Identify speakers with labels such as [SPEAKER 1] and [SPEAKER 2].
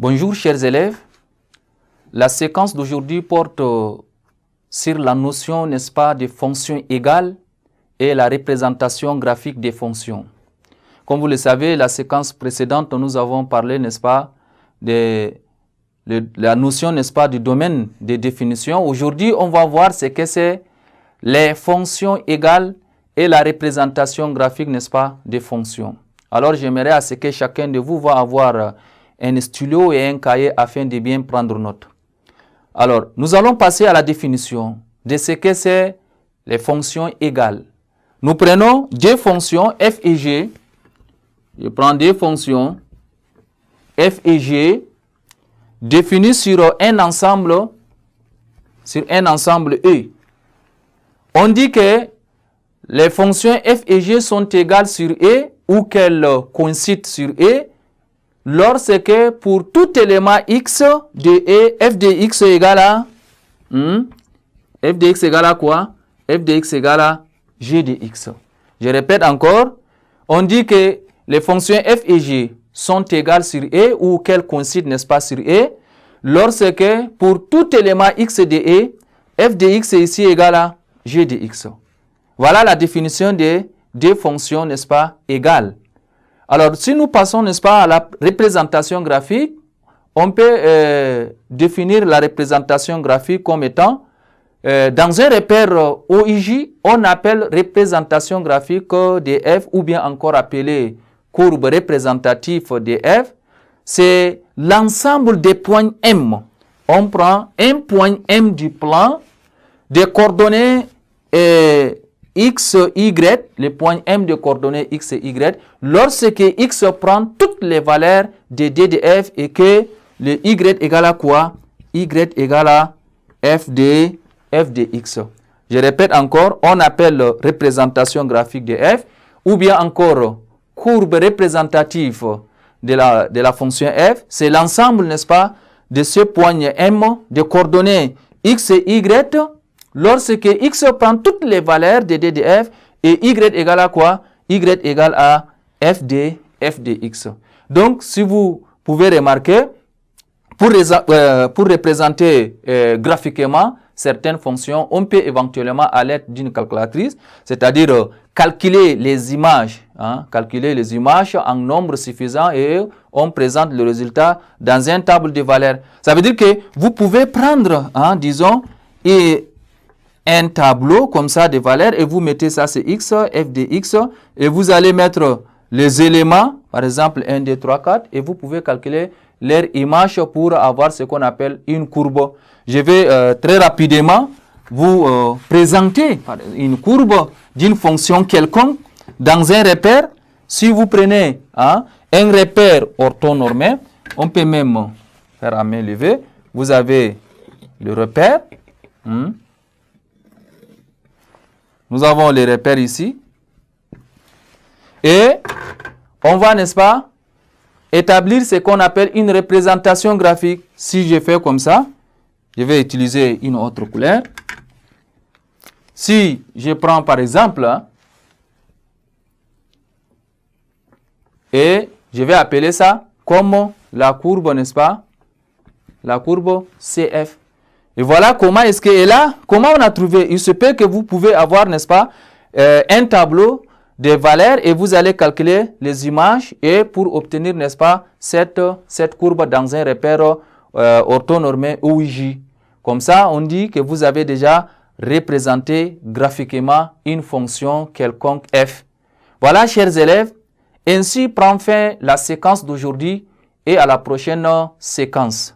[SPEAKER 1] Bonjour chers élèves, la séquence d'aujourd'hui porte sur la notion, n'est-ce pas, des fonctions égales et la représentation graphique des fonctions. Comme vous le savez, la séquence précédente, nous avons parlé, n'est-ce pas, de la notion, n'est-ce pas, du domaine des définitions. Aujourd'hui, on va voir ce que c'est les fonctions égales et la représentation graphique, n'est-ce pas, des fonctions. Alors, j'aimerais à ce que chacun de vous va avoir un stylo et un cahier afin de bien prendre note. Alors, nous allons passer à la définition de ce que c'est les fonctions égales. Nous prenons deux fonctions f et g. Je prends deux fonctions f et g définies sur un ensemble E. On dit que les fonctions f et g sont égales sur E ou qu'elles coïncident sur E lorsque pour tout élément x de E, f de x égale à f de x égale à quoi? F de x égale à g de x. Je répète encore, on dit que les fonctions f et g sont égales sur E ou qu'elles coïncident, n'est-ce pas, sur E, lorsque pour tout élément x de E, f de x est ici égal à g de x. Voilà la définition des deux fonctions, n'est-ce pas, égales. Alors, si nous passons, n'est-ce pas, à la représentation graphique, on peut définir la représentation graphique comme étant, dans un repère OIJ, on appelle représentation graphique de f, ou bien encore appelée courbe représentative de f. C'est l'ensemble des points M. On prend un point M du plan, des coordonnées x, y, le point M de coordonnées x et y, lorsque x prend toutes les valeurs de d de f et que le y égale à quoi? Y égale à f de x. Je répète encore, on appelle représentation graphique de f, ou bien encore courbe représentative de la fonction f. C'est l'ensemble, n'est-ce pas, de ce point M de coordonnées x et y, lorsque x prend toutes les valeurs de d de f et y égale à quoi? Y égale à f de x. Donc, si vous pouvez remarquer, pour représenter graphiquement certaines fonctions, on peut éventuellement à l'aide d'une calculatrice, c'est-à-dire calculer les images en nombre suffisant et on présente le résultat dans une table de valeurs. Ça veut dire que vous pouvez prendre, disons, un tableau comme ça de valeurs et vous mettez ça c'est x, f de x et vous allez mettre les éléments, par exemple 1, 2, 3, 4 et vous pouvez calculer leur image pour avoir ce qu'on appelle une courbe. Je vais très rapidement vous présenter une courbe d'une fonction quelconque dans un repère. Si vous prenez un repère orthonormé, on peut même faire à main levée. Vous avez le repère. Nous avons les repères ici. Et on va, n'est-ce pas, établir ce qu'on appelle une représentation graphique. Si je fais comme ça, je vais utiliser une autre couleur. Si je prends par exemple, et je vais appeler ça comme la courbe, n'est-ce pas, la courbe CF. Et voilà comment est-ce qu'elle est là, comment on a trouvé. Il se peut que vous pouvez avoir, n'est-ce pas, un tableau de valeurs et vous allez calculer les images et pour obtenir, n'est-ce pas, cette courbe dans un repère orthonormé OIJ. Comme ça, on dit que vous avez déjà représenté graphiquement une fonction quelconque f. Voilà, chers élèves, ainsi prend fin la séquence d'aujourd'hui et à la prochaine séquence.